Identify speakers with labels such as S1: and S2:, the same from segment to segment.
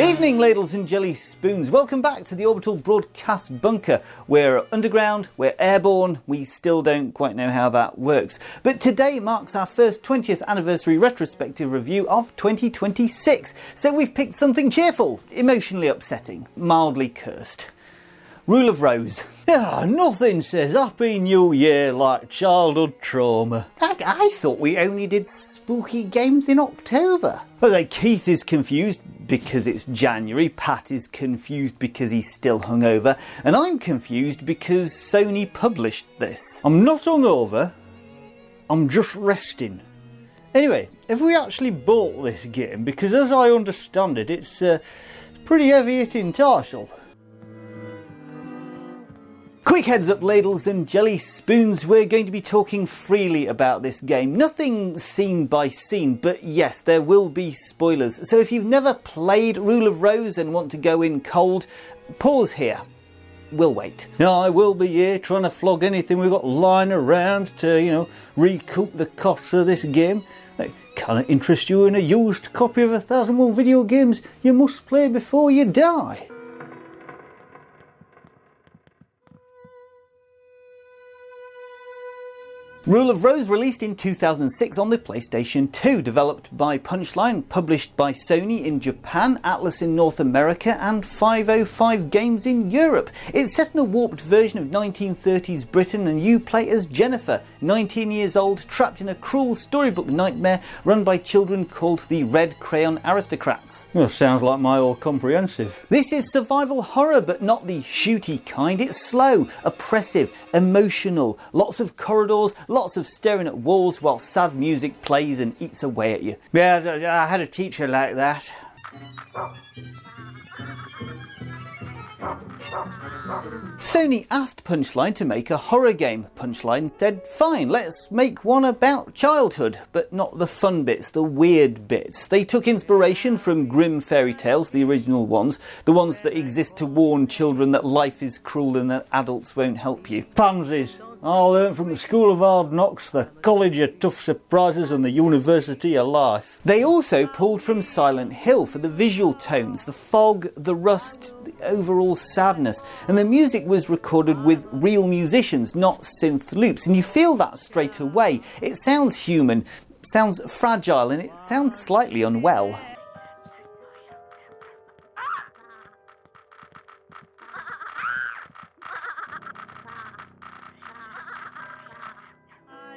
S1: Evening, ladles and jelly spoons. Welcome back to the Orbital Broadcast Bunker. We're underground, we're airborne, we still don't quite know how that works. But today marks our first 20th anniversary retrospective review of 2026. So we've picked something cheerful, emotionally upsetting, mildly cursed. Rule of Rose. Nothing says Happy New Year like childhood trauma. I thought we only did spooky games in October. Okay, Keith is confused because it's January, Pat is confused because he's still hungover, and I'm confused because Sony published this. I'm not hungover, I'm just resting. Anyway, have we actually bought this game? Because as I understand it, it's a pretty heavy-hitting title. Quick heads up, ladles and jelly spoons, we're going to be talking freely about this game. Nothing scene by scene, but yes, there will be spoilers. So if you've never played Rule of Rose and want to go in cold, pause here. We'll wait. I will be here trying to flog anything we've got lying around to, recoup the costs of this game. Can it interest you in a used copy of 1,001 video games you must play before you die? Rule of Rose released in 2006 on the PlayStation 2, developed by Punchline, published by Sony in Japan, Atlas in North America and 505 Games in Europe. It's set in a warped version of 1930s Britain and you play as Jennifer, 19 years old, trapped in a cruel storybook nightmare run by children called the Red Crayon Aristocrats. Well, sounds like my all-comprehensive. This is survival horror, but not the shooty kind. It's slow, oppressive, emotional, lots of corridors, lots of staring at walls while sad music plays and eats away at you. Yeah, I had a teacher like that. Sony asked Punchline to make a horror game. Punchline said, fine, let's make one about childhood, but not the fun bits, the weird bits. They took inspiration from grim fairy tales, the original ones, the ones that exist to warn children that life is cruel and that adults won't help you. Pansies. I learned from the School of Hard Knocks, the College of Tough Surprises and the University of Life. They also pulled from Silent Hill for the visual tones, the fog, the rust, the overall sadness. And the music was recorded with real musicians, not synth loops. And you feel that straight away. It sounds human, sounds fragile, and it sounds slightly unwell.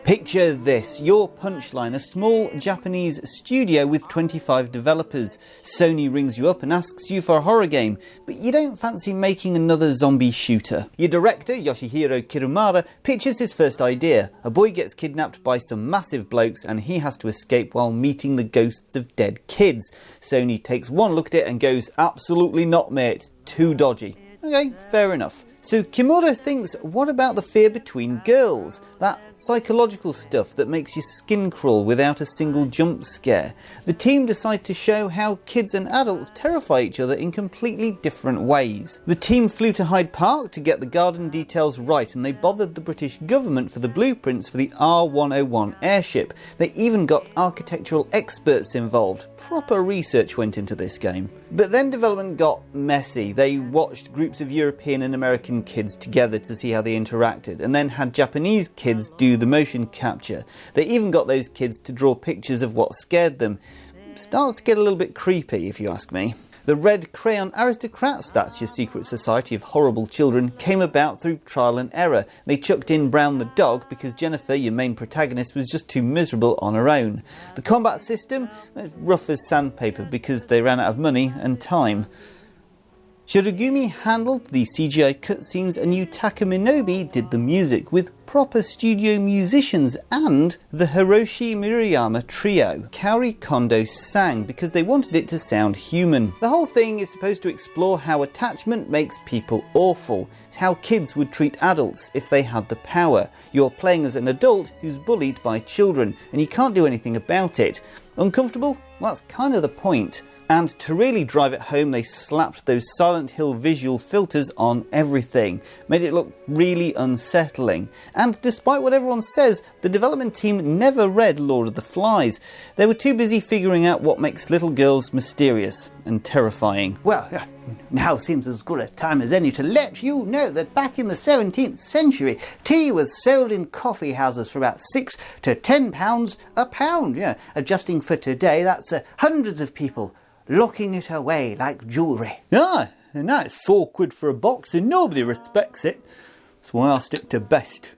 S1: Picture this, your Punchline, a small Japanese studio with 25 developers. Sony rings you up and asks you for a horror game, but you don't fancy making another zombie shooter. Your director, Yoshihiro Kirumara, pitches his first idea. A boy gets kidnapped by some massive blokes and he has to escape while meeting the ghosts of dead kids. Sony takes one look at it and goes, absolutely not mate, too dodgy. Okay, fair enough. So Kimura thinks, what about the fear between girls? That psychological stuff that makes your skin crawl without a single jump scare. The team decide to show how kids and adults terrify each other in completely different ways. The team flew to Hyde Park to get the garden details right, and they bothered the British government for the blueprints for the R101 airship. They even got architectural experts involved. Proper research went into this game. But then development got messy. They watched groups of European and American kids together to see how they interacted, and then had Japanese kids do the motion capture. They even got those kids to draw pictures of what scared them. Starts to get a little bit creepy, if you ask me. The Red Crayon Aristocrats, that's your secret society of horrible children, came about through trial and error. They chucked in Brown the dog because Jennifer, your main protagonist, was just too miserable on her own. The combat system was rough as sandpaper because they ran out of money and time. Shirogumi handled the CGI cutscenes and Yutaka Minobe did the music with proper studio musicians and the Hiroshi Murayama trio. Kaori Kondo sang because they wanted it to sound human. The whole thing is supposed to explore how attachment makes people awful. It's how kids would treat adults if they had the power. You're playing as an adult who's bullied by children and you can't do anything about it. Uncomfortable? Well, that's kind of the point. And to really drive it home, they slapped those Silent Hill visual filters on everything, made it look really unsettling. And despite what everyone says, the development team never read Lord of the Flies. They were too busy figuring out what makes little girls mysterious and terrifying.
S2: Well, now seems as good a time as any to let you know that back in the 17th century, tea was sold in coffee houses for about £6 to £10 a pound. Yeah, adjusting for today, that's hundreds of people locking it away like jewellery.
S1: Ah, and now it's £4 for a box and nobody respects it. That's why I stick to best.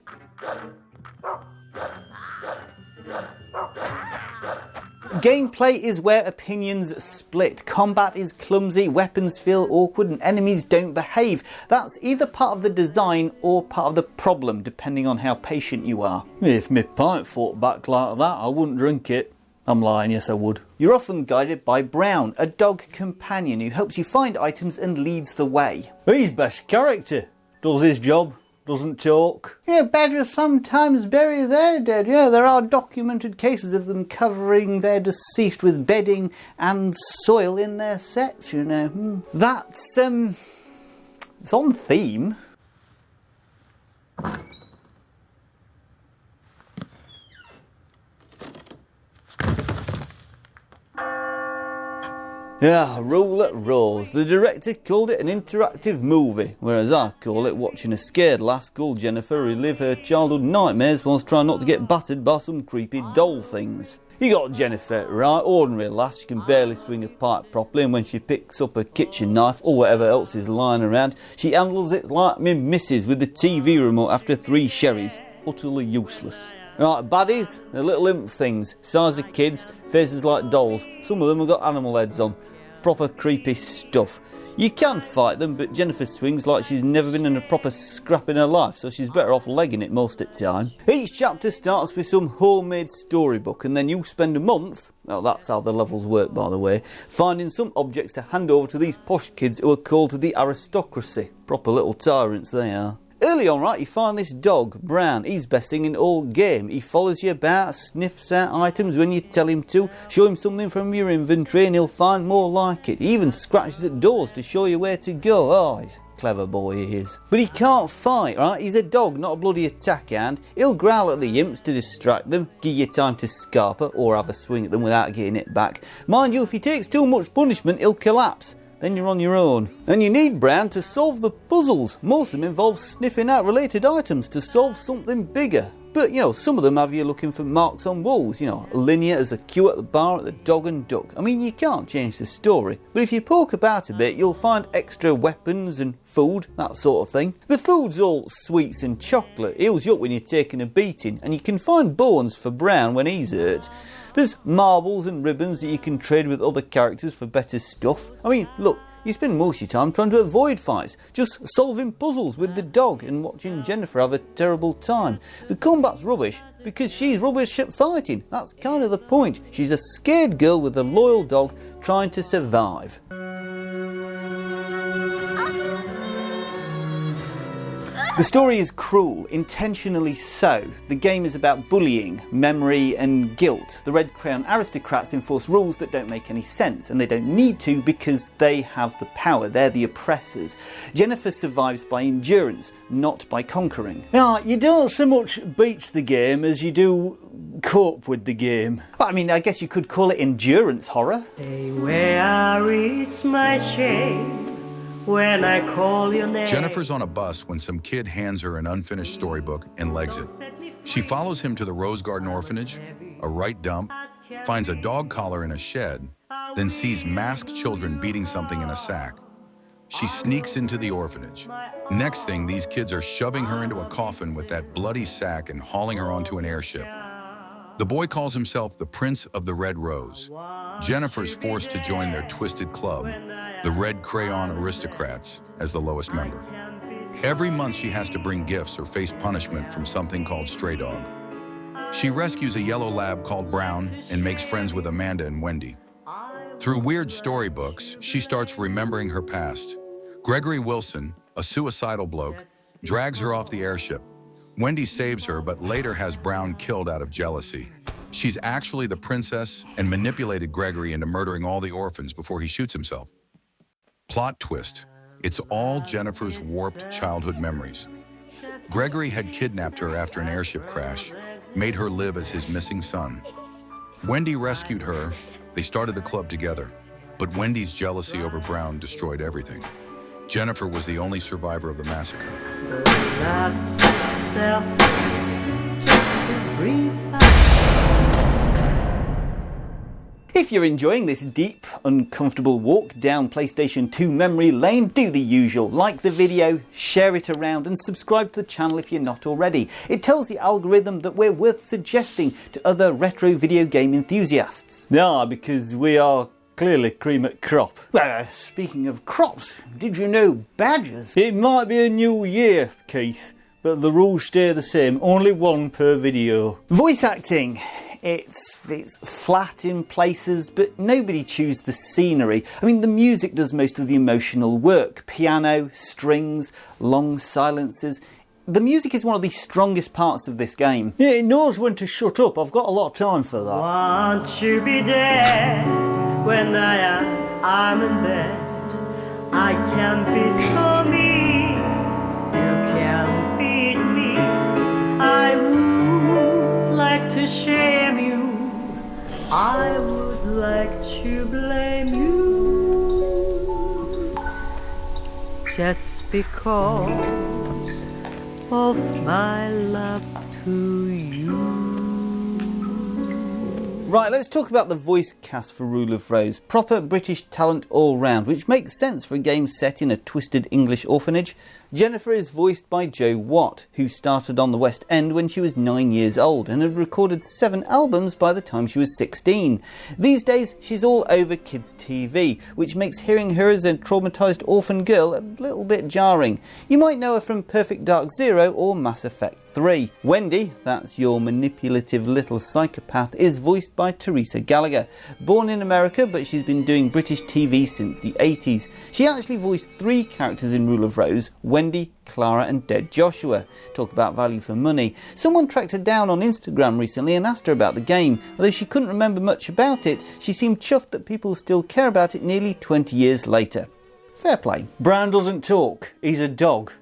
S1: Gameplay is where opinions split. Combat is clumsy, weapons feel awkward and enemies don't behave. That's either part of the design or part of the problem, depending on how patient you are. If my pint fought back like that, I wouldn't drink it. I'm lying, yes I would. You're often guided by Brown, a dog companion who helps you find items and leads the way. He's best character. Does his job. Doesn't talk.
S2: Yeah, badgers sometimes bury their dead. Yeah, there are documented cases of them covering their deceased with bedding and soil in their sets, you know.
S1: That's, it's on theme. Yeah, rule that rolls. The director called it an interactive movie, whereas I call it watching a scared lass called Jennifer relive her childhood nightmares whilst trying not to get battered by some creepy doll things. You got Jennifer, right? Ordinary lass, she can barely swing a pipe properly, and when she picks up a kitchen knife or whatever else is lying around, she handles it like me missus with the TV remote after 3 sherries. Utterly useless. Right, baddies, they're little imp things, size of kids, faces like dolls. Some of them have got animal heads on. Proper creepy stuff. You can fight them, but Jennifer swings like she's never been in a proper scrap in her life, so she's better off legging it most of the time. Each chapter starts with some homemade storybook, and then you spend a month, well that's how the levels work by the way, finding some objects to hand over to these posh kids who are called the aristocracy. Proper little tyrants they are. Early on, right, you find this dog, Brown. He's best thing in all game. He follows you about, sniffs out items when you tell him to, show him something from your inventory and he'll find more like it. He even scratches at doors to show you where to go. Oh, he's a clever boy, he is. But he can't fight, right? He's a dog, not a bloody attack hound. He'll growl at the imps to distract them, give you time to scarper or have a swing at them without getting it back. Mind you, if he takes too much punishment, he'll collapse. Then you're on your own. And you need Brown to solve the puzzles. Most of them involve sniffing out related items to solve something bigger. But, you know, some of them have you looking for marks on walls. You know, linear as a queue at the bar at the Dog and Duck. I mean, you can't change the story. But if you poke about a bit, you'll find extra weapons and food, that sort of thing. The food's all sweets and chocolate. Heals you up when you're taking a beating. And you can find bones for Brown when he's hurt. There's marbles and ribbons that you can trade with other characters for better stuff. I mean, look, you spend most of your time trying to avoid fights, just solving puzzles with the dog and watching Jennifer have a terrible time. The combat's rubbish because she's rubbish at fighting. That's kind of the point. She's a scared girl with a loyal dog trying to survive. The story is cruel, intentionally so. The game is about bullying, memory and guilt. The Red Crayon aristocrats enforce rules that don't make any sense, and they don't need to because they have the power. They're the oppressors. Jennifer survives by endurance, not by conquering. Now, you don't so much beat the game as you do cope with the game. Well, I mean, I guess you could call it endurance horror.
S3: Say where is my shame? When I call your name.
S4: Jennifer's on a bus when some kid hands her an unfinished storybook and legs it. She follows him to the Rose Garden Orphanage, a right dump, finds a dog collar in a shed, then sees masked children beating something in a sack. She sneaks into the orphanage. Next thing, these kids are shoving her into a coffin with that bloody sack and hauling her onto an airship. The boy calls himself the Prince of the Red Rose. Jennifer's forced to join their twisted club, the Red Crayon Aristocrats, as the lowest member. Every month she has to bring gifts or face punishment from something called Stray Dog. She rescues a yellow lab called Brown and makes friends with Amanda and Wendy. Through weird storybooks, she starts remembering her past. Gregory Wilson, a suicidal bloke, drags her off the airship. Wendy saves her, but later has Brown killed out of jealousy. She's actually the princess and manipulated Gregory into murdering all the orphans before he shoots himself. Plot twist. It's all Jennifer's warped childhood memories. Gregory had kidnapped her after an airship crash, made her live as his missing son. Wendy rescued her. They started the club together. But Wendy's jealousy over Brown destroyed everything. Jennifer was the only survivor of the massacre.
S1: If you're enjoying this deep, uncomfortable walk down PlayStation 2 memory lane, do the usual. Like the video, share it around and subscribe to the channel if you're not already. It tells the algorithm that we're worth suggesting to other retro video game enthusiasts. Because we are clearly cream at crop.
S2: Well, speaking of crops, did you know badgers?
S1: It might be a new year, Keith, but the rules stay the same. Only one per video. Voice acting. It's flat in places, but nobody chews the scenery. I mean, the music does most of the emotional work. Piano, strings, long silences. The music is one of the strongest parts of this game.
S2: Yeah, it knows when to shut up. I've got a lot of time for that.
S3: Want you be dead when I'm in bed. I can be so mean, you can't beat me. I would like to shame you, I would like to blame you, just because of my love to you.
S1: Right, let's talk about the voice cast for Rule of Rose. Proper British talent all round, which makes sense for a game set in a twisted English orphanage. Jennifer is voiced by Jo Watt, who started on the West End when she was 9 years old and had recorded 7 albums by the time she was 16. These days, she's all over kids' TV, which makes hearing her as a traumatised orphan girl a little bit jarring. You might know her from Perfect Dark Zero or Mass Effect 3. Wendy, that's your manipulative little psychopath, is voiced by Teresa Gallagher. Born in America, but she's been doing British TV since the 80s. She actually voiced 3 characters in Rule of Rose: Wendy, Clara and Dead Joshua. Talk about value for money. Someone tracked her down on Instagram recently and asked her about the game. Although she couldn't remember much about it, she seemed chuffed that people still care about it nearly 20 years later. Fair play.
S2: Brown doesn't talk, he's a dog.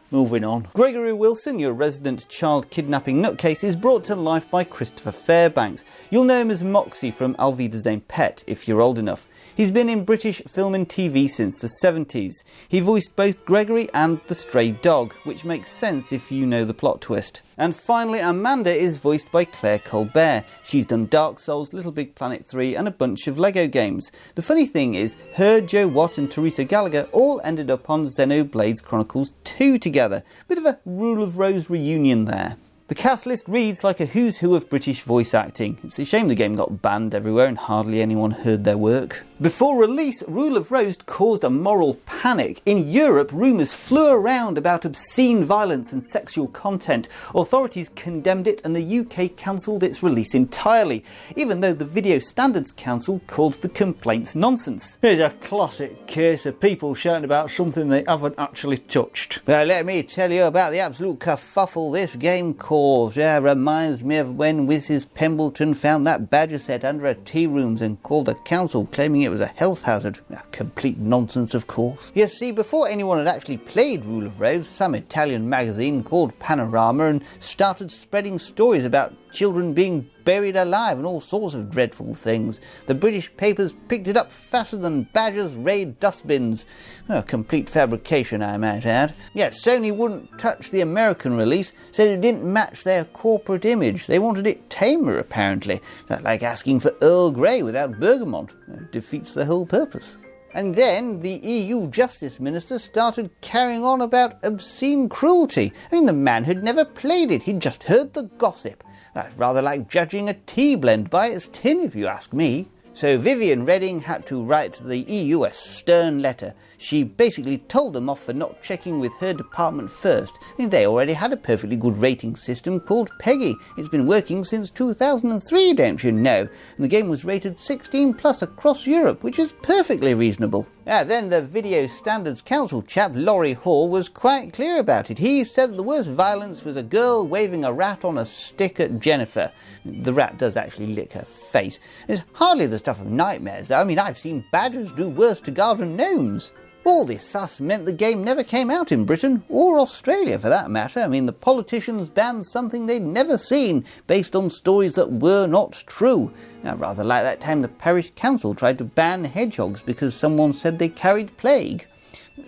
S2: Moving on.
S1: Gregory Wilson, your resident child kidnapping nutcase, is brought to life by Christopher Fairbanks. You'll know him as Moxie from Alvida's Own Pet if you're old enough. He's been in British film and TV since the 70s. He voiced both Gregory and the stray dog, which makes sense if you know the plot twist. And finally, Amanda is voiced by Claire Colbert. She's done Dark Souls, Little Big Planet 3 and a bunch of Lego games. The funny thing is, her, Jo Watt and Teresa Gallagher all ended up on Xenoblade Chronicles 2 together. Bit of a Rule of Rose reunion there. The cast list reads like a who's who of British voice acting. It's a shame the game got banned everywhere and hardly anyone heard their work. Before release, Rule of Rose caused a moral panic. In Europe, rumours flew around about obscene violence and sexual content. Authorities condemned it and the UK cancelled its release entirely, even though the Video Standards Council called the complaints nonsense.
S2: Here's a classic case of people shouting about something they haven't actually touched.
S1: Well, let me tell you about the absolute kerfuffle this game caused. Reminds me of when Mrs. Pembleton found that badger set under her tea rooms and called the council, claiming it was a health hazard. Complete nonsense, of course. You see, before anyone had actually played Rule of Rose, some Italian magazine called Panorama and started spreading stories about children being buried alive and all sorts of dreadful things. The British papers picked it up faster than badgers raid dustbins. A complete fabrication, I might add. Yet Sony wouldn't touch the American release, said it didn't match their corporate image. They wanted it tamer, apparently. That's like asking for Earl Grey without bergamot. It defeats the whole purpose. And then the EU Justice Minister started carrying on about obscene cruelty. I mean, the man had never played it, he'd just heard the gossip. That's rather like judging a tea blend by its tin, if you ask me.
S2: So Vivian Redding had to write the EU a stern letter. She basically told them off for not checking with her department first. I mean, they already had a perfectly good rating system called Peggy. It's been working since 2003, don't you know? And the game was rated 16 plus across Europe, which is perfectly reasonable. Then the Video Standards Council chap, Laurie Hall, was quite clear about it. He said that the worst violence was a girl waving a rat on a stick at Jennifer. The rat does actually lick her face. It's hardly the stuff of nightmares. I mean, I've seen badgers do worse to garden gnomes. All this fuss meant the game never came out in Britain, or Australia for that matter. I mean, the politicians banned something they'd never seen, based on stories that were not true. Rather like that time the parish council tried to ban hedgehogs because someone said they carried plague.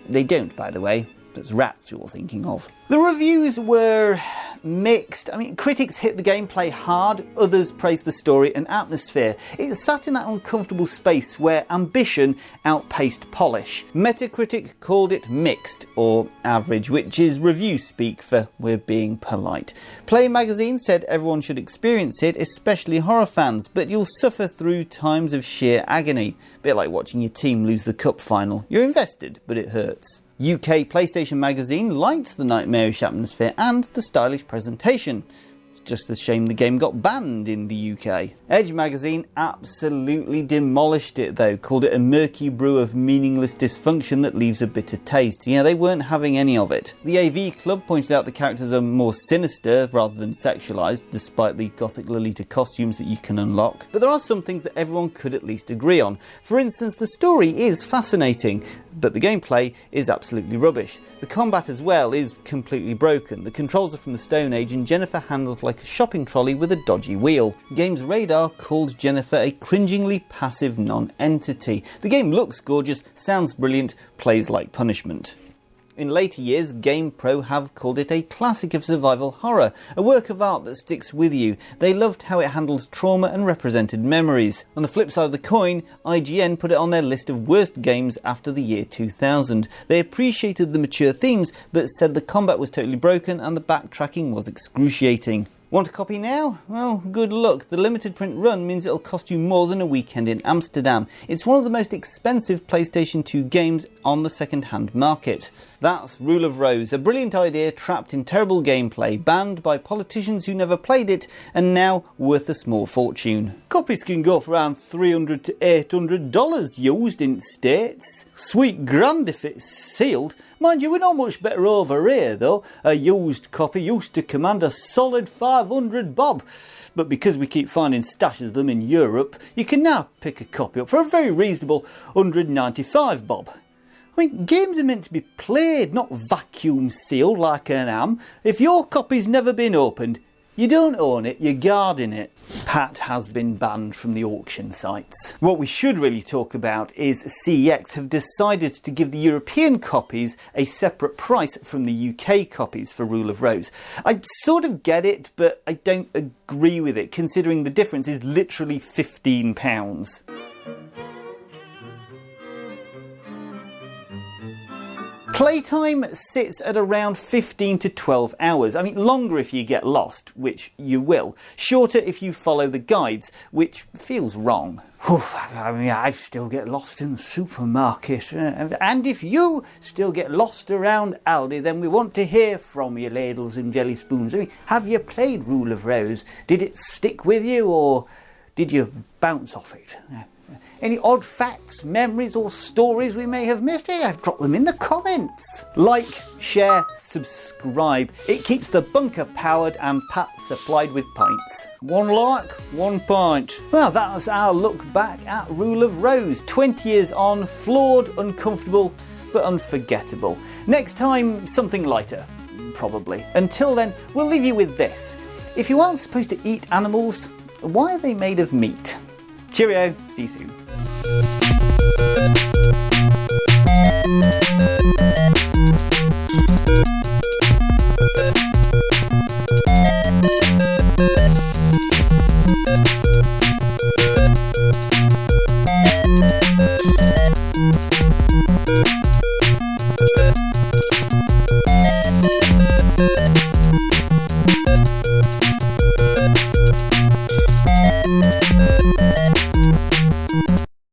S2: They don't, by the way. That's rats you're thinking of. The reviews were mixed. I mean, critics hit the gameplay hard, others praised the story and atmosphere. It sat in that uncomfortable space where ambition outpaced polish. Metacritic called it mixed, or average, which is review speak for we're being polite. Play Magazine said everyone should experience it, especially horror fans, but you'll suffer through times of sheer agony. A bit like watching your team lose the cup final. You're invested, but it hurts. UK PlayStation Magazine liked the nightmarish atmosphere and the stylish presentation. It's just a shame the game got banned in the UK. Edge Magazine absolutely demolished it though, called it a murky brew of meaningless dysfunction that leaves a bitter taste. Yeah, they weren't having any of it. The AV Club pointed out the characters are more sinister rather than sexualised, despite the gothic Lolita costumes that you can unlock. But there are some things that everyone could at least agree on. For instance, the story is fascinating, but the gameplay is absolutely rubbish. The combat as well is completely broken. The controls are from the Stone Age and Jennifer handles like a shopping trolley with a dodgy wheel. Games Radar called Jennifer a cringingly passive non-entity. The game looks gorgeous, sounds brilliant, plays like punishment. In later years, GamePro have called it a classic of survival horror, a work of art that sticks with you. They loved how it handles trauma and represented memories. On the flip side of the coin, IGN put it on their list of worst games after the year 2000. They appreciated the mature themes, but said the combat was totally broken and the backtracking was excruciating. Want a copy now? Well, good luck. The limited print run means it'll cost you more than a weekend in Amsterdam. It's one of the most expensive PlayStation 2 games on the second-hand market. That's Rule of Rose, a brilliant idea trapped in terrible gameplay, banned by politicians who never played it, and now worth a small fortune. Copies can go for around $300 to $800 used in States. Sweet grand if it's sealed. Mind you, we're not much better over here though. A used copy used to command a solid 500 bob. But because we keep finding stashes of them in Europe, you can now pick a copy up for a very reasonable 195 bob. I mean, games are meant to be played, not vacuum sealed like an ham. If your copy's never been opened, you don't own it, you're guarding it. Pat has been banned from the auction sites. What we should really talk about is CEX have decided to give the European copies a separate price from the UK copies for Rule of Rose. I sort of get it, but I don't agree with it, considering the difference is literally £15. Playtime sits at around 15 to 12 hours. I mean, longer if you get lost, which you will. Shorter if you follow the guides, which feels wrong. I mean, I still get lost in the supermarket. And if you still get lost around Aldi, then we want to hear from you, ladles and jelly spoons. I mean, have you played Rule of Rose? Did it stick with you, or did you bounce off it? Any odd facts, memories or stories we may have missed? I've dropped them in the comments. Like, share, subscribe. It keeps the bunker powered and Pat supplied with pints. One like, one pint. Well, that's our look back at Rule of Rose. 20 years on, flawed, uncomfortable, but unforgettable. Next time, something lighter, probably. Until then, we'll leave you with this. If you aren't supposed to eat animals, why are they made of meat? Cheerio, see you soon.